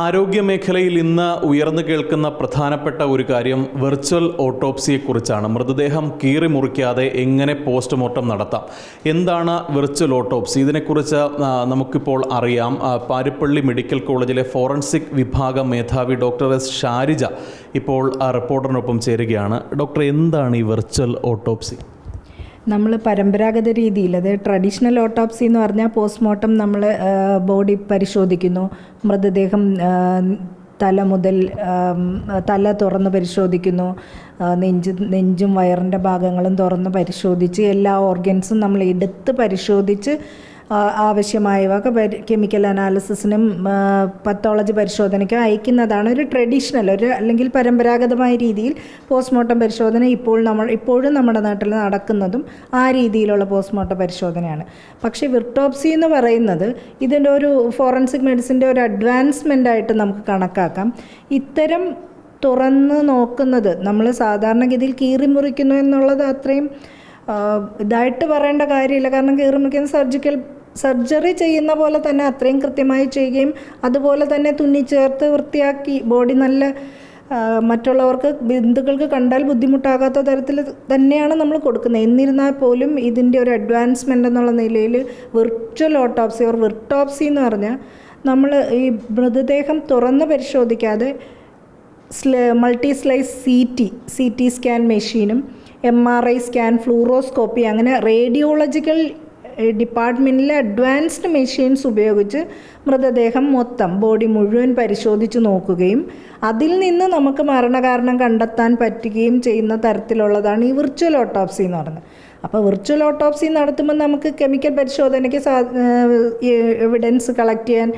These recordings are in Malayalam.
ആരോഗ്യമേഖലയിൽ ഇന്ന് ഉയർന്നു കേൾക്കുന്ന പ്രധാനപ്പെട്ട ഒരു കാര്യം വെർച്വൽ ഓട്ടോപ്സിയെക്കുറിച്ചാണ്. മൃതദേഹം കീറി മുറിക്കാതെ എങ്ങനെ പോസ്റ്റ്മോർട്ടം നടത്താം? എന്താണ് വെർച്വൽ ഓട്ടോപ്സി? ഇതിനെക്കുറിച്ച് നമുക്കിപ്പോൾ അറിയാം. പാരിപ്പള്ളി മെഡിക്കൽ കോളേജിലെ ഫോറൻസിക് വിഭാഗം മേധാവി ഡോക്ടർ എസ് ഷാരിജ ഇപ്പോൾ റിപ്പോർട്ടറിനൊപ്പം ചേരുകയാണ്. ഡോക്ടർ, എന്താണ് ഈ വെർച്വൽ ഓട്ടോപ്സി? നമ്മൾ പരമ്പരാഗത രീതിയിൽ, അത് ട്രഡീഷണൽ ഓട്ടോപ്സി എന്ന് പറഞ്ഞാൽ പോസ്റ്റ്മോർട്ടം നമ്മൾ ബോഡി പരിശോധിക്കുന്നു, മൃതദേഹം തല മുതൽ തല തുറന്ന് പരിശോധിക്കുന്നു, നെഞ്ചും വയറിൻ്റെ ഭാഗങ്ങളും തുറന്ന് പരിശോധിച്ച് എല്ലാ ഓർഗൻസും നമ്മൾ എടുത്ത് പരിശോധിച്ച് ആവശ്യമായവ കെമിക്കൽ അനാലിസിസിനും പത്തോളജി പരിശോധനയ്ക്കും അയക്കുന്നതാണ് ഒരു ട്രഡീഷണൽ അല്ലെങ്കിൽ പരമ്പരാഗതമായ രീതിയിൽ പോസ്റ്റ്മോർട്ടം പരിശോധന ഇപ്പോഴും നമ്മുടെ നാട്ടിൽ നടക്കുന്നതും ആ രീതിയിലുള്ള പോസ്റ്റ്മോർട്ടം പരിശോധനയാണ്. പക്ഷേ വിർട്ടോപ്സി എന്ന് പറയുന്നത് ഇതിൻ്റെ ഒരു ഫോറൻസിക് മെഡിസിൻ്റെ ഒരു അഡ്വാൻസ്മെൻ്റ് ആയിട്ട് നമുക്ക് കണക്കാക്കാം. ഇത്തരം തുറന്ന് നോക്കുന്നത് നമ്മൾ സാധാരണഗതിയിൽ കീറി മുറിക്കുന്നു എന്നുള്ളത് അത്രയും ഇതായിട്ട് പറയേണ്ട കാര്യമില്ല. കാരണം കീറി മുറിക്കുന്ന സർജറി ചെയ്യുന്ന പോലെ തന്നെ അത്രയും കൃത്യമായി ചെയ്യുകയും അതുപോലെ തന്നെ തുന്നിച്ചേർത്ത് വൃത്തിയാക്കി ബോഡി നല്ല മറ്റുള്ളവർക്ക് ബന്ധുക്കൾക്ക് കണ്ടാൽ ബുദ്ധിമുട്ടാകാത്ത തരത്തിൽ തന്നെയാണ് നമ്മൾ കൊടുക്കുന്നത്. എന്നിരുന്നാൽ പോലും ഇതിൻ്റെ ഒരു അഡ്വാൻസ്മെൻ്റ് എന്നുള്ള നിലയിൽ വിർച്വൽ ഓട്ടോപ്സി വിർട്ടോപ്സി എന്ന് പറഞ്ഞാൽ നമ്മൾ ഈ മൃതദേഹം തുറന്ന് പരിശോധിക്കാതെ multi slice C T scan മെഷീനും MRI സ്കാൻ, ഫ്ലൂറോസ്കോപ്പി, അങ്ങനെ റേഡിയോളജിക്കൽ ഡിപ്പാർട്ട്മെൻറ്റിലെ അഡ്വാൻസ്ഡ് മെഷീൻസ് ഉപയോഗിച്ച് മൃതദേഹം മൊത്തം ബോഡി മുഴുവൻ പരിശോധിച്ച് നോക്കുകയും അതിൽ നിന്ന് നമുക്ക് മരണകാരണം കണ്ടെത്താൻ പറ്റുകയും ചെയ്യുന്ന തരത്തിലുള്ളതാണ് ഈ വിർച്വൽ ഓട്ടോപ്സി എന്ന് പറയുന്നത്. അപ്പോൾ വിർച്വൽ ഓട്ടോപ്സി നടത്തുമ്പോൾ നമുക്ക് കെമിക്കൽ പരിശോധനയ്ക്ക് എവിഡൻസ് കളക്ട് ചെയ്യാൻ,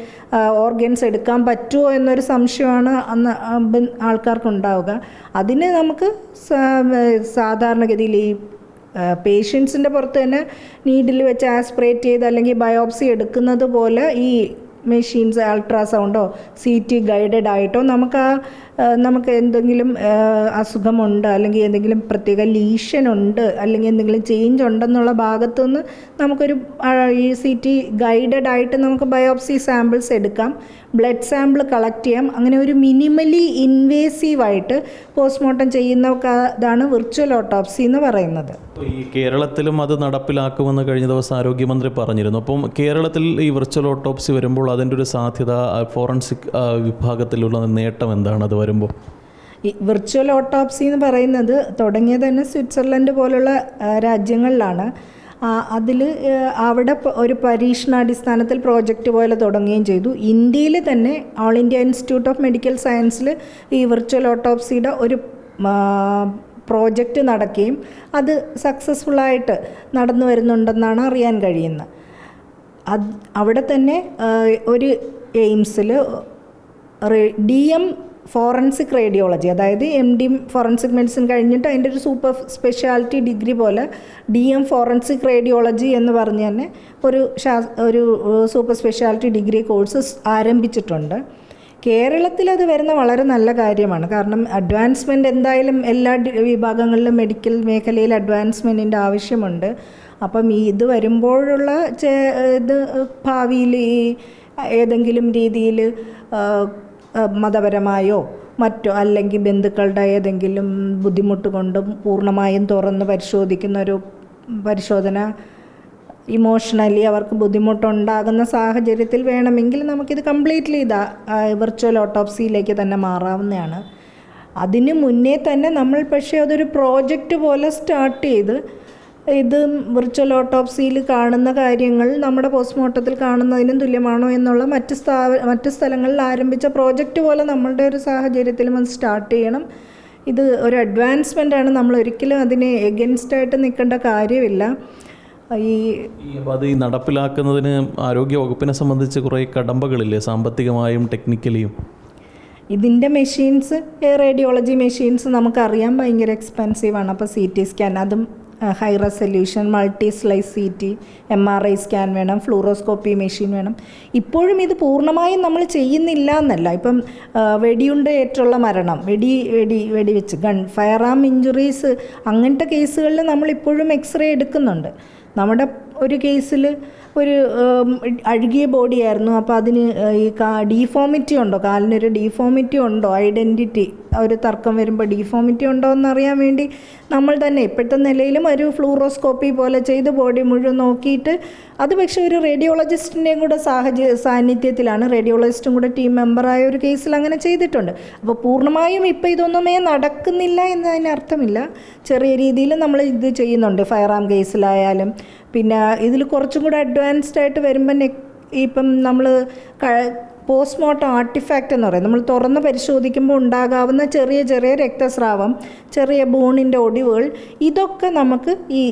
ഓർഗൻസ് എടുക്കാൻ പറ്റുമോ എന്നൊരു സംശയമാണ് അന്ന് ആൾക്കാർക്കുണ്ടാവുക. അതിന് നമുക്ക് സാധാരണഗതിയിൽ ഈ പേഷ്യൻസിൻ്റെ പുറത്ത് തന്നെ നീഡിൽ വെച്ച് ആസ്പിറേറ്റ് ചെയ്ത് അല്ലെങ്കിൽ ബയോപ്സി എടുക്കുന്നത് പോലെ ഈ മെഷീൻസ് അൾട്രാസൗണ്ടോ CT ഗൈഡഡ് ആയിട്ടോ നമുക്ക് എന്തെങ്കിലും അസുഖമുണ്ട് അല്ലെങ്കിൽ എന്തെങ്കിലും പ്രത്യേക ലീഷൻ ഉണ്ട് അല്ലെങ്കിൽ എന്തെങ്കിലും ചേഞ്ച് ഉണ്ടെന്നുള്ള ഭാഗത്തുനിന്ന് നമുക്കൊരു ഈ CT ഗൈഡഡ് ആയിട്ട് നമുക്ക് ബയോപ്സി സാമ്പിൾസ് എടുക്കാം, ബ്ലഡ് സാമ്പിൾ കളക്ട് ചെയ്യാം. അങ്ങനെ ഒരു മിനിമലി ഇൻവേസീവായിട്ട് പോസ്റ്റ്മോർട്ടം ചെയ്യുന്നതാണ് വിർച്വൽ ഓട്ടോപ്സി എന്ന് പറയുന്നത്. ഈ കേരളത്തിലും അത് നടപ്പിലാക്കുമെന്ന് കഴിഞ്ഞ ദിവസം ആരോഗ്യമന്ത്രി പറഞ്ഞിരുന്നു. അപ്പം കേരളത്തിൽ ഈ വിർച്വൽ ഓട്ടോപ്സി വരുമ്പോൾ അതിൻ്റെ ഒരു സാധ്യത ഫോറൻസിക് വിഭാഗത്തിലുള്ള നേട്ടം എന്താണ് അത് വരുമ്പോൾ? ഈ വിർച്വൽ ഓട്ടോപ്സി എന്ന് പറയുന്നത് തുടങ്ങിയത് തന്നെ സ്വിറ്റ്സർലൻഡ് പോലുള്ള രാജ്യങ്ങളിലാണ്. അതിൽ അവിടെ ഒരു പരീക്ഷണാടിസ്ഥാനത്തിൽ പ്രോജക്റ്റ് പോലെ തുടങ്ങുകയും ചെയ്തു. ഇന്ത്യയിൽ തന്നെ all India institute of medical സയൻസിൽ ഈ വിർച്വൽ ഓട്ടോപ്സിയുടെ ഒരു പ്രോജക്റ്റ് നടക്കുകയും അത് സക്സസ്ഫുള്ളായിട്ട് നടന്നു വരുന്നുണ്ടെന്നാണ് അറിയാൻ കഴിയുന്നത്. അവിടെ തന്നെ ഒരു എയിംസിൽ DM ഫോറൻസിക് റേഡിയോളജി, അതായത് MD ഫോറൻസിക് മെഡിസിൻ കഴിഞ്ഞിട്ട് അതിൻ്റെ ഒരു സൂപ്പർ സ്പെഷ്യാലിറ്റി ഡിഗ്രി പോലെ DM ഫോറൻസിക് റേഡിയോളജി എന്ന് പറഞ്ഞ് തന്നെ ഒരു സൂപ്പർ സ്പെഷ്യാലിറ്റി ഡിഗ്രി കോഴ്സ് ആരംഭിച്ചിട്ടുണ്ട്. കേരളത്തിൽ അത് വരുന്ന വളരെ നല്ല കാര്യമാണ്. കാരണം അഡ്വാൻസ്മെൻറ്റ് എന്തായാലും എല്ലാ വിഭാഗങ്ങളിലും മെഡിക്കൽ മേഖലയിൽ അഡ്വാൻസ്മെൻറ്റിൻ്റെ ആവശ്യമുണ്ട്. അപ്പം ഇത് വരുമ്പോഴുള്ള ഭാവിയിൽ ഈ ഏതെങ്കിലും രീതിയിൽ മതപരമായോ മറ്റോ അല്ലെങ്കിൽ ബന്ധുക്കളുടെ ഏതെങ്കിലും ബുദ്ധിമുട്ട് കൊണ്ടും പൂർണ്ണമായും തുറന്ന് പരിശോധിക്കുന്ന ഒരു പരിശോധന ഇമോഷണലി അവർക്ക് ബുദ്ധിമുട്ടുണ്ടാകുന്ന സാഹചര്യത്തിൽ വേണമെങ്കിൽ നമുക്കിത് കംപ്ലീറ്റ്ലി വിർച്വൽ ഓട്ടോപ്സിയിലേക്ക് തന്നെ മാറാവുന്നതാണ്. അതിന് മുന്നേ തന്നെ നമ്മൾ പക്ഷേ അതൊരു പ്രോജക്റ്റ് പോലെ സ്റ്റാർട്ട് ചെയ്ത് ഇത് വിർച്വൽ ഓട്ടോപ്സിയിൽ കാണുന്ന കാര്യങ്ങൾ നമ്മുടെ പോസ്റ്റ്മോർട്ടത്തിൽ കാണുന്നതിനും തുല്യമാണോ എന്നുള്ള മറ്റ് സ്ഥലങ്ങളിൽ ആരംഭിച്ച പ്രോജക്റ്റ് പോലെ നമ്മളുടെ ഒരു സാഹചര്യത്തിലും അത് സ്റ്റാർട്ട് ചെയ്യണം. ഇത് ഒരു അഡ്വാൻസ്മെൻ്റാണ്. നമ്മൾ ഒരിക്കലും അതിനെ എഗൻസ്റ്റായിട്ട് നിൽക്കേണ്ട കാര്യമില്ല. അത് ഈ നടപ്പിലാക്കുന്നതിന് ആരോഗ്യ വകുപ്പിനെ സംബന്ധിച്ച് കുറേ കടമ്പകളില്ലേ, സാമ്പത്തികമായും ടെക്നിക്കലിയും? ഇതിൻ്റെ മെഷീൻസ്, റേഡിയോളജി മെഷീൻസ് നമുക്കറിയാം ഭയങ്കര എക്സ്പെൻസീവാണ്. അപ്പോൾ CT സ്കാൻ, അതും high resolution multi slice CT, MRI scan വേണം, ഫ്ലൂറോസ്കോപ്പി മെഷീൻ വേണം. ഇപ്പോഴും ഇത് പൂർണ്ണമായും നമ്മൾ ചെയ്യുന്നില്ല എന്നല്ല. ഇപ്പം വെടിയുണ്ടേറ്റുള്ള മരണം, വെടിവെച്ച് ഫയർ ആം ഇഞ്ചുറീസ്, അങ്ങനത്തെ കേസുകളിൽ നമ്മളിപ്പോഴും എക്സ്റേ എടുക്കുന്നുണ്ട്. നമ്മുടെ ഒരു കേസിൽ ഒരു അഴുകിയ ബോഡിയായിരുന്നു. അപ്പോൾ അതിന് ഈ ഡീഫോമിറ്റി ഉണ്ടോ, കാലിനൊരു ഡീഫോമിറ്റി ഉണ്ടോ, ഐഡൻറ്റിറ്റി ഒരു തർക്കം വരുമ്പോൾ ഡീഫോമിറ്റി ഉണ്ടോ എന്നറിയാൻ വേണ്ടി നമ്മൾ തന്നെ ഇപ്പോഴത്തെ നിലയിലും ഒരു ഫ്ലൂറോസ്കോപ്പി പോലെ ചെയ്ത് ബോഡി മുഴുവൻ നോക്കിയിട്ട്, അത് പക്ഷേ ഒരു റേഡിയോളജിസ്റ്റിൻ്റെയും കൂടെ സാന്നിധ്യത്തിലാണ്, റേഡിയോളജിസ്റ്റും കൂടെ ടീം മെമ്പറായ ഒരു കേസിൽ അങ്ങനെ ചെയ്തിട്ടുണ്ട്. അപ്പോൾ പൂർണ്ണമായും ഇപ്പോൾ ഇതൊന്നുമേ നടക്കുന്നില്ല എന്നതിനർത്ഥമില്ല. ചെറിയ രീതിയിൽ നമ്മൾ ഇത് ചെയ്യുന്നുണ്ട്, ഫയർ ആം കേസിലായാലും. പിന്നെ ഇതിൽ കുറച്ചും കൂടെ അഡ്വാൻസ്ഡ് ആയിട്ട് വരുമ്പോൾ ഇപ്പം നമ്മൾ പോസ്റ്റ്മോർട്ടം ആർട്ടിഫാക്റ്റ് എന്ന് പറയും, നമ്മൾ തുറന്ന് പരിശോധിക്കുമ്പോൾ ഉണ്ടാകാവുന്ന ചെറിയ ചെറിയ രക്തസ്രാവം, ചെറിയ ബോണിൻ്റെ ഒടിവുകൾ, ഇതൊക്കെ നമുക്ക് ഈ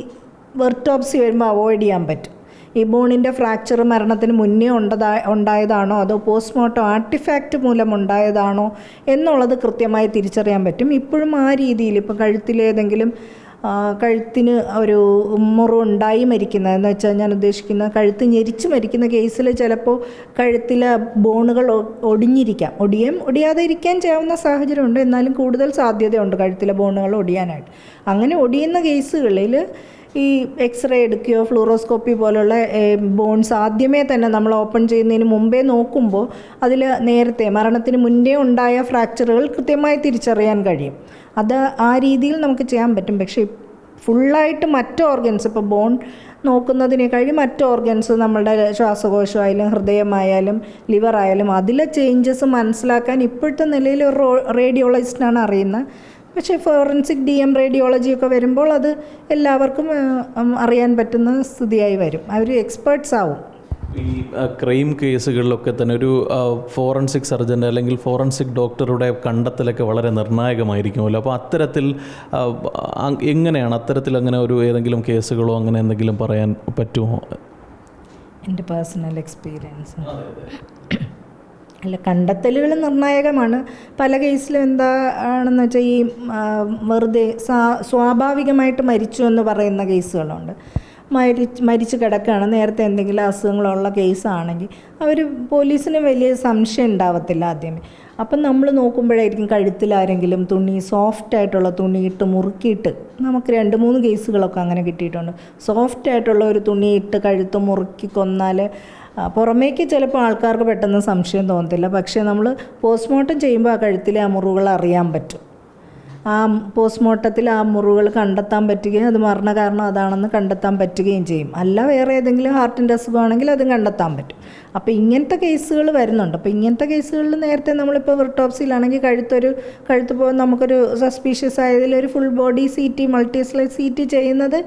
വെർട്ടോപ്സി വരുമ്പോൾ അവോയ്ഡ് ചെയ്യാൻ പറ്റും. ഈ ബോണിൻ്റെ ഫ്രാക്ചർ മരണത്തിന് മുന്നേ ഉണ്ടായതാണോ അതോ പോസ്റ്റ്മോർട്ടം ആർട്ടിഫാക്റ്റ് മൂലം ഉണ്ടായതാണോ എന്നുള്ളത് കൃത്യമായി തിരിച്ചറിയാൻ പറ്റും. ഇപ്പോഴും ആ രീതിയിൽ ഇപ്പോൾ കഴുത്തിലേതെങ്കിലും കഴുത്തിന് ഒരു മുറിവുണ്ടായി മരിക്കുന്ന എന്ന് വെച്ചാൽ ഞാൻ ഉദ്ദേശിക്കുന്ന കഴുത്ത് ഞെരിച്ച് മരിക്കുന്ന കേസിൽ ചിലപ്പോൾ കഴുത്തിലെ ബോണുകൾ ഒടിയാതെ ഇരിക്കാൻ ചെയ്യാവുന്ന സാഹചര്യമുണ്ട്. എന്നാലും കൂടുതൽ സാധ്യതയുണ്ട് കഴുത്തിലെ ബോണുകൾ ഒടിയാനായിട്ട്. അങ്ങനെ ഒടിയുന്ന കേസുകളിൽ ഈ എക്സ്റേ എടുക്കുകയോ ഫ്ലൂറോസ്കോപ്പി പോലുള്ള ബോൺസ് ആദ്യമേ തന്നെ നമ്മൾ ഓപ്പൺ ചെയ്യുന്നതിന് മുമ്പേ നോക്കുമ്പോൾ അതിൽ നേരത്തെ മരണത്തിന് മുന്നേ ഉണ്ടായ ഫ്രാക്ചറുകൾ കൃത്യമായി തിരിച്ചറിയാൻ കഴിയും. അത് ആ രീതിയിൽ നമുക്ക് ചെയ്യാൻ പറ്റും. പക്ഷേ ഫുള്ളായിട്ട് മറ്റ് ഓർഗൻസ്, ഇപ്പോൾ ബോൺ നോക്കുന്നതിനേക്കാൾ മറ്റ് ഓർഗൻസ്, നമ്മളുടെ ശ്വാസകോശമായാലും ഹൃദയമായാലും ലിവറായാലും അതിലെ ചേഞ്ചസ് മനസ്സിലാക്കാൻ ഇപ്പോഴത്തെ നിലയിൽ ഒരു റേഡിയോളജിസ്റ്റിനാണ് അറിയുന്നത്. പക്ഷേ ഫോറൻസിക് DM റേഡിയോളജിയൊക്കെ വരുമ്പോൾ അത് എല്ലാവർക്കും അറിയാൻ പറ്റുന്ന സ്ഥിതിയായി വരും. അവർ എക്സ്പേർട്സ് ആവും. ഈ ക്രൈം കേസുകളിലൊക്കെ തന്നെ ഒരു ഫോറൻസിക് സർജൻ്റെ അല്ലെങ്കിൽ ഫോറൻസിക് ഡോക്ടറുടെ കണ്ടെത്തലൊക്കെ വളരെ നിർണായകമായിരിക്കുമല്ലോ. അപ്പോൾ അത്തരത്തിൽ എങ്ങനെയാണ് അങ്ങനെ ഒരു ഏതെങ്കിലും കേസുകളോ അങ്ങനെ എന്തെങ്കിലും പറയാൻ പറ്റുമോ? എൻ്റെ പേഴ്സണൽ എക്സ്പീരിയൻസ് അല്ല, കണ്ടെത്തലുകൾ നിർണായകമാണ്. പല കേസിലും എന്താണെന്ന് വെച്ചാൽ ഈ വെറുതെ സ്വാഭാവികമായിട്ട് മരിച്ചു എന്ന് പറയുന്ന കേസുകളുണ്ട്. മരിച്ച് കിടക്കുകയാണ്, നേരത്തെ എന്തെങ്കിലും അസുഖങ്ങളുള്ള കേസാണെങ്കിൽ അവർ പോലീസിന് വലിയ സംശയം ഉണ്ടാവത്തില്ല ആദ്യമേ. അപ്പം നമ്മൾ നോക്കുമ്പോഴായിരിക്കും കഴുത്തിലാരെങ്കിലും സോഫ്റ്റായിട്ടുള്ള തുണിയിട്ട് മുറുക്കിയിട്ട്, നമുക്ക് 2-3 കേസുകളൊക്കെ അങ്ങനെ കിട്ടിയിട്ടുണ്ട്. സോഫ്റ്റായിട്ടുള്ള ഒരു തുണിയിട്ട് കഴുത്ത് മുറുക്കി കൊന്നാൽ പുറമേക്ക് ചിലപ്പോൾ ആൾക്കാർക്ക് പെട്ടെന്ന് സംശയം തോന്നത്തില്ല. പക്ഷേ നമ്മൾ പോസ്റ്റ്മോർട്ടം ചെയ്യുമ്പോൾ ആ കഴുത്തിലെ ആ മുറിവുകൾ അറിയാൻ പറ്റും. ആ പോസ്റ്റ്മോർട്ടത്തിൽ ആ മുറിവുകൾ കണ്ടെത്താൻ പറ്റുകയും അത് മരണകാരണം അതാണെന്ന് കണ്ടെത്താൻ പറ്റുകയും ചെയ്യും. അല്ല വേറെ ഏതെങ്കിലും ഹാർട്ടിൻ്റെ അസുഖമാണെങ്കിൽ അതും കണ്ടെത്താൻ പറ്റും. അപ്പോൾ ഇങ്ങനത്തെ കേസുകൾ വരുന്നുണ്ട്. അപ്പോൾ ഇങ്ങനത്തെ കേസുകളിൽ നേരത്തെ നമ്മളിപ്പോൾ വെർട്ടോപ്സിയിലാണെങ്കിൽ കഴുത്ത് പോകാൻ നമുക്കൊരു സസ്പീഷ്യസ് ആയതിൽ ഒരു ഫുൾ ബോഡി CT മൾട്ടിസ്ലൈഡ് CT ചെയ്യുന്നത്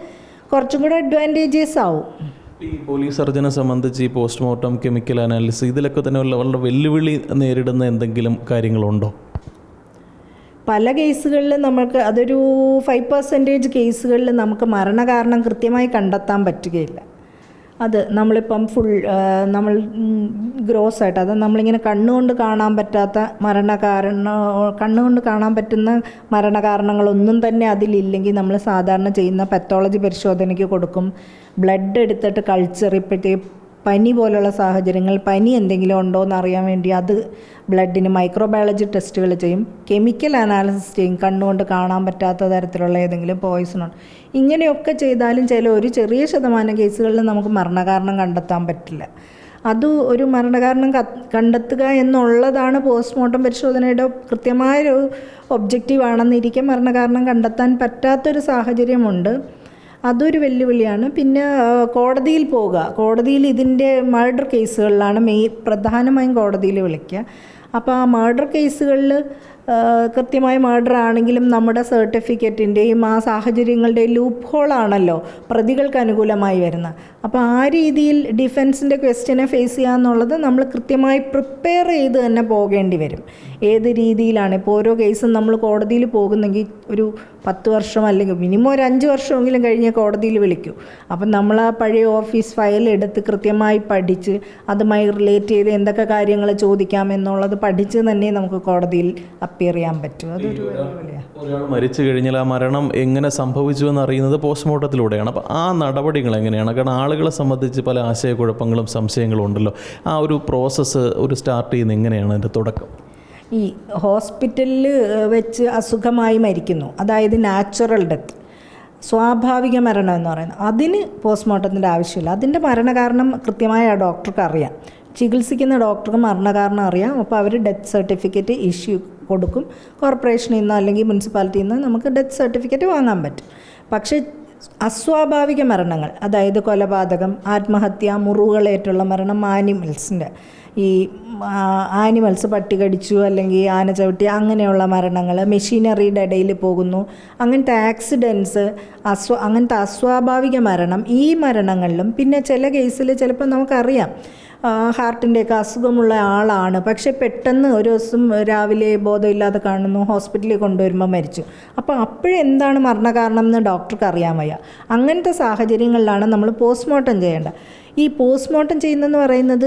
കുറച്ചും കൂടെ അഡ്വാൻറ്റേജസ് ആവും. ഈ പോലീസ് സർജനെ സംബന്ധിച്ച് ഈ പോസ്റ്റ്മോർട്ടം, കെമിക്കൽ അനാലിസിസ്, ഇതിലൊക്കെ തന്നെ വളരെ വെല്ലുവിളി നേരിടുന്ന എന്തെങ്കിലും കാര്യങ്ങളുണ്ടോ? പല കേസുകളിൽ നമുക്ക് അതൊരു 5% കേസുകളിൽ നമുക്ക് മരണകാരണം കൃത്യമായി കണ്ടെത്താൻ പറ്റുകയില്ല. അത് നമ്മളിപ്പം നമ്മൾ ഗ്രോസ് ആയിട്ട്, അത് നമ്മളിങ്ങനെ കണ്ണുകൊണ്ട് കാണാൻ പറ്റാത്ത കണ്ണുകൊണ്ട് കാണാൻ പറ്റുന്ന മരണകാരണങ്ങളൊന്നും തന്നെ അതിലില്ലെങ്കിൽ നമ്മൾ സാധാരണ ചെയ്യുന്ന പത്തോളജി പരിശോധനയ്ക്ക് കൊടുക്കും. ബ്ലഡ് എടുത്തിട്ട് കൾച്ചർ, ഇപ്പോഴത്തെ പനി പോലുള്ള സാഹചര്യങ്ങൾ, പനി എന്തെങ്കിലും ഉണ്ടോ എന്ന് അറിയാൻ വേണ്ടി അത് ബ്ലഡിന് മൈക്രോബയോളജി ടെസ്റ്റുകൾ ചെയ്യും. കെമിക്കൽ അനാലിസിസ് ചെയ്യും, കണ്ണുകൊണ്ട് കാണാൻ പറ്റാത്ത തരത്തിലുള്ള ഏതെങ്കിലും പോയിസണുണ്ട്. ഇങ്ങനെയൊക്കെ ചെയ്താലും ഒരു ചെറിയ ശതമാനം കേസുകളിൽ നമുക്ക് മരണകാരണം കണ്ടെത്താൻ പറ്റില്ല. അത് ഒരു മരണകാരണം കണ്ടെത്തുക എന്നുള്ളതാണ് പോസ്റ്റ്മോർട്ടം പരിശോധനയുടെ കൃത്യമായൊരു ഒബ്ജക്റ്റീവ് ആണെന്നിരിക്കെ മരണകാരണം കണ്ടെത്താൻ പറ്റാത്തൊരു സാഹചര്യമുണ്ട്. അതൊരു വെല്ലുവിളിയാണ്. പിന്നെ കോടതിയിൽ പോകുക, കോടതിയിൽ ഇതിൻ്റെ മർഡർ കേസുകളിലാണ് പ്രധാനമായും കോടതിയിൽ വിളിക്കുക. അപ്പോൾ ആ മർഡർ കേസുകളിൽ കൃത്യമായ മർഡർ ആണെങ്കിലും നമ്മുടെ സർട്ടിഫിക്കറ്റിൻ്റെയും ആ സാഹചര്യങ്ങളുടെയും ലൂപ്പ് ഹോളാണല്ലോ പ്രതികൾക്ക് അനുകൂലമായി വരുന്നത്. അപ്പോൾ ആ രീതിയിൽ ഡിഫൻസിൻ്റെ ക്വസ്റ്റ്യനെ ഫേസ് ചെയ്യുക എന്നുള്ളത് നമ്മൾ കൃത്യമായി പ്രിപ്പയർ ചെയ്ത് തന്നെ പോകേണ്ടി വരും. ഏത് രീതിയിലാണ് ഇപ്പോൾ ഓരോ കേസും നമ്മൾ കോടതിയിൽ പോകുന്നെങ്കിൽ ഒരു 10 വർഷം അല്ലെങ്കിൽ മിനിമം ഒരു 5 വർഷമെങ്കിലും കഴിഞ്ഞ് കോടതിയിൽ വിളിക്കൂ. അപ്പം നമ്മൾ ആ പഴയ ഓഫീസ് ഫയൽ എടുത്ത് കൃത്യമായി പഠിച്ച് അതുമായി റിലേറ്റ് ചെയ്ത് എന്തൊക്കെ കാര്യങ്ങൾ ചോദിക്കാം എന്നുള്ളത് പഠിച്ച് തന്നെ നമുക്ക് കോടതിയിൽ അപ്പിയർ ചെയ്യാൻ പറ്റും. അതൊരു വെല്ലുവിളിയാണ്. ഒരാൾ മരിച്ചു കഴിഞ്ഞാൽ ആ മരണം എങ്ങനെ സംഭവിച്ചു എന്നറിയുന്നത് പോസ്റ്റ്മോർട്ടത്തിലൂടെയാണ്. അപ്പോൾ ആ നടപടികൾ എങ്ങനെയാണ്? കാരണം ആളുകളെ സംബന്ധിച്ച് പല ആശയക്കുഴപ്പങ്ങളും സംശയങ്ങളും ഉണ്ടല്ലോ. ആ ഒരു പ്രോസസ്സ് സ്റ്റാർട്ട് ചെയ്യുന്നത് എങ്ങനെയാണ് അതിൻ്റെ തുടക്കം? ഈ ഹോസ്പിറ്റലിൽ വെച്ച് അസുഖമായി മരിക്കുന്നു, അതായത് നാച്ചുറൽ ഡെത്ത്. സ്വാഭാവിക മരണം എന്ന് പറയുന്നത് അതിന് പോസ്റ്റ്മോർട്ടത്തിൻ്റെ ആവശ്യമില്ല. അതിൻ്റെ മരണകാരണം കൃത്യമായി ആ ഡോക്ടർക്ക് അറിയാം, ചികിത്സിക്കുന്ന ഡോക്ടർക്ക് മരണകാരണം അറിയാം. അപ്പോൾ അവർ ഡെത്ത് സർട്ടിഫിക്കറ്റ് ഇഷ്യൂ കൊടുക്കും. കോർപ്പറേഷനിൽ നിന്ന് അല്ലെങ്കിൽ മുനിസിപ്പാലിറ്റിയിൽ നിന്ന് നമുക്ക് ഡെത്ത് സർട്ടിഫിക്കറ്റ് വാങ്ങാൻ പറ്റും. പക്ഷേ അസ്വാഭാവിക മരണങ്ങൾ, അതായത് കൊലപാതകം, ആത്മഹത്യ, മുറിവുകളേറ്റുള്ള മരണം, ആനിമൽസ് പട്ടി കടിച്ചു അല്ലെങ്കിൽ ആന ചവിട്ടി അങ്ങനെയുള്ള മരണങ്ങൾ, മെഷീനറിയുടെ ഇടയിൽ പോകുന്നു, അങ്ങനത്തെ ആക്സിഡൻസ്, അങ്ങനത്തെ അസ്വാഭാവിക മരണം, ഈ മരണങ്ങളിലും പിന്നെ ചില കേസിൽ ചിലപ്പോൾ നമുക്കറിയാം ഹാർട്ടിൻ്റെയൊക്കെ അസുഖമുള്ള ആളാണ്, പക്ഷേ പെട്ടെന്ന് ഒരു ദിവസം രാവിലെ ബോധമില്ലാതെ കാണുന്നു, ഹോസ്പിറ്റലിൽ കൊണ്ടുവരുമ്പോൾ മരിച്ചു. അപ്പോൾ അപ്പോഴെന്താണ് മരണകാരണം എന്ന് ഡോക്ടർക്ക് അറിയാൻ വയ്യ. അങ്ങനത്തെ സാഹചര്യങ്ങളിലാണ് നമ്മൾ പോസ്റ്റ്മോർട്ടം ചെയ്യേണ്ടത്. ഈ പോസ്റ്റ്മോർട്ടം ചെയ്യുന്നതെന്ന് പറയുന്നത്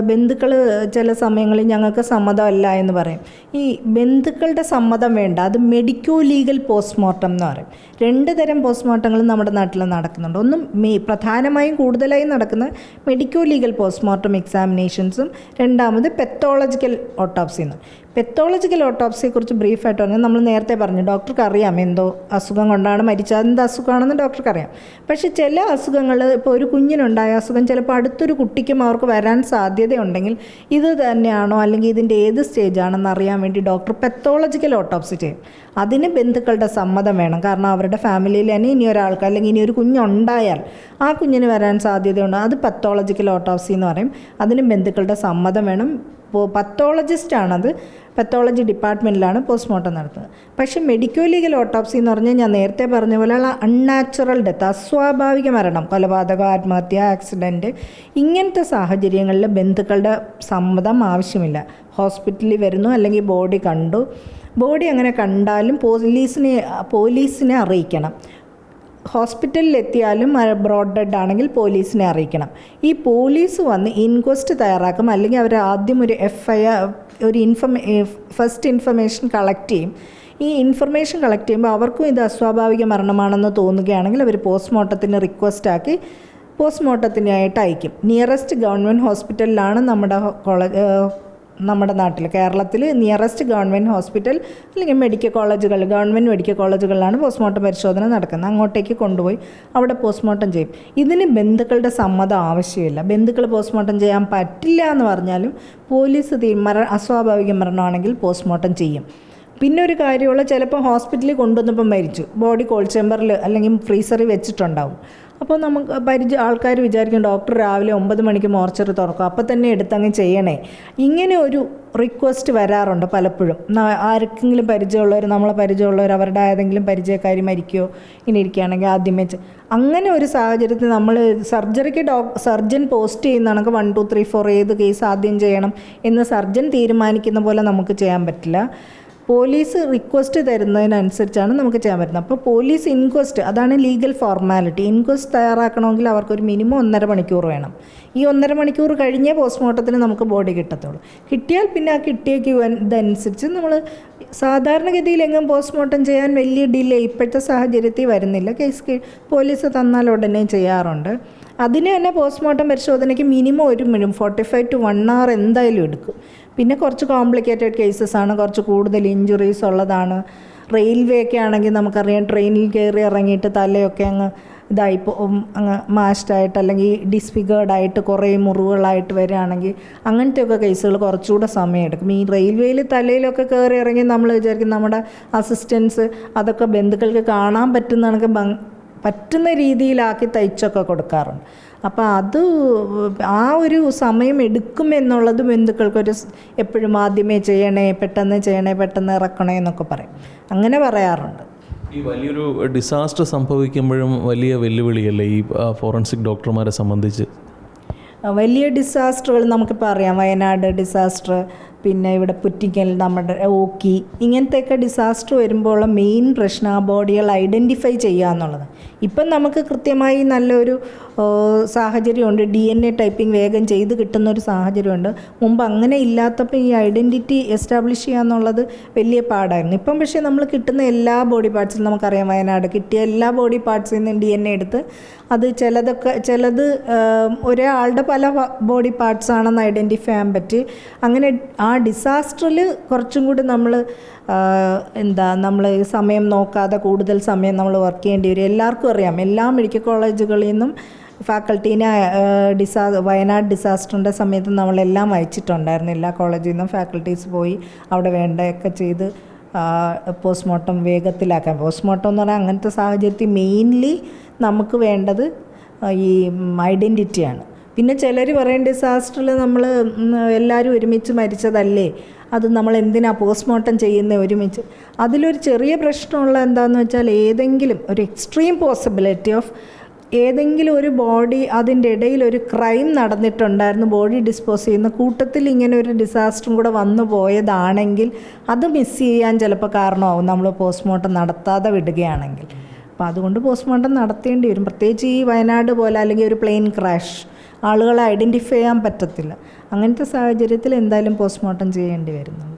ബന്ധുക്കൾ ചില സമയങ്ങളിൽ ഞങ്ങൾക്ക് സമ്മതമല്ല എന്ന് പറയും. ഈ ബന്ധുക്കളുടെ സമ്മതം വേണ്ട, അത് മെഡിക്കോ ലീഗൽ പോസ്റ്റ്മോർട്ടം എന്ന് പറയും. 2 തരം പോസ്റ്റ്മോർട്ടങ്ങൾ നമ്മുടെ നാട്ടിൽ നടക്കുന്നുണ്ട്. ഒന്ന് പ്രധാനമായും കൂടുതലായി നടക്കുന്ന മെഡിക്കോ ലീഗൽ പോസ്റ്റ്മോർട്ടം എക്സാമിനേഷൻസും, രണ്ടാമത് പെത്തോളജിക്കൽ ഓട്ടോപ്സി എന്ന്. പെത്തോളജിക്കൽ ഓട്ടോപ്സിയെക്കുറിച്ച് ബ്രീഫായിട്ട് പറഞ്ഞാൽ നമ്മൾ നേരത്തെ പറഞ്ഞു, ഡോക്ടർക്ക് അറിയാം എന്തോ അസുഖം കൊണ്ടാണ് മരിച്ചത്, എന്ത് അസുഖമാണെന്ന് ഡോക്ടർക്ക് അറിയാം. പക്ഷേ ചില അസുഖങ്ങൾ, ഇപ്പോൾ ഒരു കുഞ്ഞിനുണ്ടായ അസുഖം ചിലപ്പോൾ അടുത്തൊരു കുട്ടിക്കും അവർക്ക് വരാൻ സാധ്യതയുണ്ടെങ്കിൽ ഇത് തന്നെയാണോ അല്ലെങ്കിൽ ഇതിൻ്റെ ഏത് സ്റ്റേജാണെന്ന് അറിയാൻ വേണ്ടി ഡോക്ടർ പെത്തോളജിക്കൽ ഓട്ടോപ്സി ചെയ്യും. അതിന് ബന്ധുക്കളുടെ സമ്മതം വേണം. കാരണം അവരുടെ ഫാമിലിയിൽ തന്നെ ഇനി ഒരാൾക്ക് അല്ലെങ്കിൽ ഇനി ഒരു കുഞ്ഞുണ്ടായാൽ ആ കുഞ്ഞിന് വരാൻ സാധ്യതയുണ്ട്. അത് പത്തോളജിക്കൽ ഓട്ടോപ്സി എന്ന് പറയും. അതിന് ബന്ധുക്കളുടെ സമ്മതം വേണം. പത്തോളജിസ്റ്റാണത്, പത്തോളജി ഡിപ്പാർട്ട്മെൻറ്റിലാണ് പോസ്റ്റ്മോർട്ടം നടത്തുന്നത്. പക്ഷേ മെഡിക്കോ ലീഗൽ ഓട്ടോപ്സി എന്ന് പറഞ്ഞാൽ ഞാൻ നേരത്തെ പറഞ്ഞ പോലെയുള്ള അൺനാച്ചുറൽ ഡെത്ത്, അസ്വാഭാവിക മരണം, കൊലപാതകം, ആത്മഹത്യ, ആക്സിഡൻറ്റ്, ഇങ്ങനത്തെ സാഹചര്യങ്ങളിൽ ബന്ധുക്കളുടെ സമ്മതം ആവശ്യമില്ല. ഹോസ്പിറ്റലിൽ വരുന്നു അല്ലെങ്കിൽ ബോഡി കണ്ടു, ബോഡി അങ്ങനെ കണ്ടാലും പോലീസിനെ അറിയിക്കണം. ഹോസ്പിറ്റലിൽ എത്തിയാലും ബ്രോഡ് ഡെഡ് ആണെങ്കിൽ പോലീസിനെ അറിയിക്കണം. ഈ പോലീസ് വന്ന് ഇൻക്വസ്റ്റ് തയ്യാറാക്കും, അല്ലെങ്കിൽ അവർ ആദ്യം ഒരു FIR, ഒരു ഫസ്റ്റ് ഇൻഫർമേഷൻ കളക്ട് ചെയ്യും. ഈ ഇൻഫർമേഷൻ കളക്ട് ചെയ്യുമ്പോൾ അവർക്കും ഇത് അസ്വാഭാവിക മരണമാണെന്ന് തോന്നുകയാണെങ്കിൽ അവർ പോസ്റ്റ്മോർട്ടത്തിന് റിക്വസ്റ്റ് ആക്കി പോസ്റ്റ്മോർട്ടത്തിനായിട്ട് അയക്കും. നിയറസ്റ്റ് ഗവൺമെൻറ് ഹോസ്പിറ്റലിലാണ് നമ്മുടെ നാട്ടിൽ കേരളത്തിൽ നിയറസ്റ്റ് ഗവൺമെൻറ് ഹോസ്പിറ്റൽ അല്ലെങ്കിൽ മെഡിക്കൽ കോളേജുകൾ, ഗവൺമെൻറ് മെഡിക്കൽ കോളേജുകളിലാണ് പോസ്റ്റ്മോർട്ടം പരിശോധന നടക്കുന്നത്. അങ്ങോട്ടേക്ക് കൊണ്ടുപോയി അവിടെ പോസ്റ്റ്മോർട്ടം ചെയ്യും. ഇതിന് ബന്ധുക്കളുടെ സമ്മതം ആവശ്യമില്ല. ബന്ധുക്കൾ പോസ്റ്റ്മോർട്ടം ചെയ്യാൻ പറ്റില്ല എന്ന് പറഞ്ഞാലും പോലീസ് അസ്വാഭാവിക മരണമാണെങ്കിൽ പോസ്റ്റ്മോർട്ടം ചെയ്യും. പിന്നെ ഒരു കാര്യമുള്ള, ചിലപ്പോൾ ഹോസ്പിറ്റലിൽ കൊണ്ടുവന്നപ്പോൾ മരിച്ചു, ബോഡി കോൾഡ് ചേമ്പറിൽ അല്ലെങ്കിൽ ഫ്രീസറിൽ വെച്ചിട്ടുണ്ടാവും. അപ്പോൾ നമുക്ക് ആൾക്കാർ വിചാരിക്കും ഡോക്ടർ രാവിലെ 9 മണിക്ക് മോർച്ചറി തുറക്കും, അപ്പോൾ തന്നെ എടുത്തങ്ങ് ചെയ്യണേ. ഇങ്ങനെ ഒരു റിക്വസ്റ്റ് വരാറുണ്ട് പലപ്പോഴും. ആർക്കെങ്കിലും നമ്മളെ പരിചയമുള്ളവർ അവരുടെ ഏതെങ്കിലും പരിചയക്കാരി മരിക്കുകയോ ഇങ്ങനെ ഇരിക്കുകയാണെങ്കിൽ ആദ്യമേ അങ്ങനെ ഒരു സാഹചര്യത്തിൽ നമ്മൾ സർജൻ പോസ്റ്റ് ചെയ്യുന്നതാണ് 1 2 3 4 ഏത് കേസ് ആദ്യം ചെയ്യണം എന്ന് സർജൻ തീരുമാനിക്കുന്ന പോലെ നമുക്ക് ചെയ്യാൻ പറ്റില്ല. പോലീസ് റിക്വസ്റ്റ് തരുന്നതിനനുസരിച്ചാണ് നമുക്ക് ചെയ്യാൻ പറ്റുന്നത്. അപ്പോൾ പോലീസ് ഇൻക്വസ്റ്റ്, അതാണ് ലീഗൽ ഫോർമാലിറ്റി. ഇൻക്വസ്റ്റ് തയ്യാറാക്കണമെങ്കിൽ അവർക്കൊരു മിനിമം 1.5 മണിക്കൂർ വേണം. ഈ 1.5 മണിക്കൂർ കഴിഞ്ഞേ പോസ്റ്റ്മോർട്ടത്തിന് നമുക്ക് ബോഡി കിട്ടത്തുള്ളൂ. കിട്ടിയാൽ പിന്നെ ആ ഇതനുസരിച്ച് നമ്മൾ സാധാരണഗതിയിൽ എങ്ങും പോസ്റ്റ്മോർട്ടം ചെയ്യാൻ വലിയ ഡിലേ ഇപ്പോഴത്തെ സാഹചര്യത്തിൽ വരുന്നില്ല. പോലീസ് തന്നാൽ ഉടനെ ചെയ്യാറുണ്ട്. അതിന് തന്നെ പോസ്റ്റ്മോർട്ടം പരിശോധനയ്ക്ക് മിനിമം 45 to 1 hour എന്തായാലും എടുക്കും. പിന്നെ കുറച്ച് കോംപ്ലിക്കേറ്റഡ് കേസസ് ആണ്, കുറച്ച് കൂടുതൽ ഇഞ്ചുറീസ് ഉള്ളതാണ്. റെയിൽവേ ഒക്കെ ആണെങ്കിൽ നമുക്കറിയാം, ട്രെയിനിൽ കയറി ഇറങ്ങിയിട്ട് തലയൊക്കെ അങ്ങ് അങ്ങ് മാഷ്ഡായിട്ട് അല്ലെങ്കിൽ ഡിസ്ഫിഗേർഡായിട്ട് കുറേ മുറിവുകളായിട്ട് വരികയാണെങ്കിൽ അങ്ങനത്തെയൊക്കെ കേസുകൾ കുറച്ചുകൂടെ സമയമെടുക്കും. ഈ റെയിൽവേയിൽ തലയിലൊക്കെ കയറി ഇറങ്ങി നമ്മൾ വിചാരിക്കും നമ്മുടെ അസിസ്റ്റൻസ് അതൊക്കെ ബന്ധുക്കൾക്ക് കാണാൻ പറ്റുന്ന രീതിയിലാക്കി തയ്ച്ചൊക്കെ കൊടുക്കാറുണ്ട്. അപ്പോൾ അത് ആ ഒരു സമയം എടുക്കുമെന്നുള്ളത് ബന്ധുക്കൾക്കൊരു എപ്പോഴും ആദ്യമേ ചെയ്യണേ, പെട്ടെന്ന് ഇറക്കണേ എന്നൊക്കെ പറയും. അങ്ങനെ പറയാറുണ്ട്. ഈ വലിയൊരു ഡിസാസ്റ്റർ സംഭവിക്കുമ്പോഴും വലിയ വെല്ലുവിളിയല്ലേ ഈ ഫോറൻസിക് ഡോക്ടർമാരെ സംബന്ധിച്ച്? വലിയ ഡിസാസ്റ്ററുകൾ നമുക്കിപ്പോൾ അറിയാം, വയനാട് ഡിസാസ്റ്റർ, പിന്നെ ഇവിടെ പുറ്റിക്കൽ, നമ്മുടെ ഓക്കി, ഇങ്ങനത്തെയൊക്കെ ഡിസാസ്റ്റർ വരുമ്പോൾ മെയിൻ പ്രശ്നം ആ ബോഡികൾ ഐഡൻറ്റിഫൈ ചെയ്യുക എന്നുള്ളത്. ഇപ്പം നമുക്ക് കൃത്യമായി നല്ലൊരു സാഹചര്യമുണ്ട്, DNA ടൈപ്പിംഗ് വേഗം ചെയ്ത് കിട്ടുന്നൊരു സാഹചര്യമുണ്ട്. മുമ്പ് അങ്ങനെ ഇല്ലാത്തപ്പോൾ ഈ ഐഡൻറ്റിറ്റി എസ്റ്റാബ്ലിഷ് ചെയ്യുക എന്നുള്ളത് വലിയ പാടായിരുന്നു. ഇപ്പം പക്ഷേ നമ്മൾ കിട്ടുന്ന എല്ലാ ബോഡി പാർട്സിലും നമുക്കറിയാം, വയനാട് കിട്ടിയ എല്ലാ ബോഡി പാർട്സിൽ നിന്നും DNA എടുത്ത് അത് ചിലത് ഒരാളുടെ പല ബോഡി പാർട്സ് ആണെന്ന് ഐഡൻറ്റിഫൈ ചെയ്യാൻ പറ്റി. അങ്ങനെ ആ ഡിസാസ്റ്ററിൽ കുറച്ചും കൂടി നമ്മൾ നമ്മൾ സമയം നോക്കാതെ കൂടുതൽ സമയം നമ്മൾ വർക്ക് ചെയ്യേണ്ടി വരും. എല്ലാവർക്കും അറിയാം, എല്ലാ മെഡിക്കൽ കോളേജുകളിൽ നിന്നും ഫാക്കൽറ്റീനെ വയനാട് ഡിസാസ്റ്ററിൻ്റെ സമയത്ത് നമ്മളെല്ലാം അയച്ചിട്ടുണ്ടായിരുന്നു. എല്ലാ കോളേജിൽ നിന്നും ഫാക്കൽറ്റീസ് പോയി അവിടെ വേണ്ടതൊക്കെ ചെയ്ത് പോസ്റ്റ്മോർട്ടം വേഗത്തിലാക്കാൻ. പോസ്റ്റ്മോർട്ടം എന്ന് പറഞ്ഞാൽ അങ്ങനത്തെ സാഹചര്യത്തിൽ മെയിൻലി നമുക്ക് വേണ്ടത് ഈ ഐഡൻറ്റിറ്റിയാണ്. പിന്നെ ചിലർ പറയും ഡിസാസ്റ്ററിൽ നമ്മൾ എല്ലാവരും ഒരുമിച്ച് മരിച്ചതല്ലേ, അത് നമ്മൾ എന്തിനാണ് പോസ്റ്റ്മോർട്ടം ചെയ്യുന്നത് ഒരുമിച്ച്. അതിലൊരു ചെറിയ പ്രശ്നമുള്ള എന്താണെന്ന് വെച്ചാൽ, ഏതെങ്കിലും ഒരു എക്സ്ട്രീം പോസിബിലിറ്റി ഓഫ് ഏതെങ്കിലും ഒരു ബോഡി അതിൻ്റെ ഇടയിൽ ഒരു ക്രൈം നടന്നിട്ടുണ്ടായിരുന്നു, ബോഡി ഡിസ്പോസ് ചെയ്യുന്ന കൂട്ടത്തിൽ ഇങ്ങനെ ഒരു ഡിസാസ്റ്ററും കൂടെ വന്നു പോയതാണെങ്കിൽ അത് മിസ് ചെയ്യാൻ ചിലപ്പോൾ കാരണമാവും നമ്മൾ പോസ്റ്റ്മോർട്ടം നടത്താതെ വിടുകയാണെങ്കിൽ. അപ്പോൾ അതുകൊണ്ട് പോസ്റ്റ്മോർട്ടം നടത്തേണ്ടി വരും. പ്രത്യേകിച്ച് ഈ വയനാട് പോലെ അല്ലെങ്കിൽ ഒരു പ്ലെയിൻ ക്രാഷ്, ആളുകളെ ഐഡൻറ്റിഫൈ ചെയ്യാൻ പറ്റത്തില്ല. അങ്ങനത്തെ സാഹചര്യത്തിൽ എന്തായാലും പോസ്റ്റ്മോർട്ടം ചെയ്യേണ്ടി വരുന്നുണ്ട്.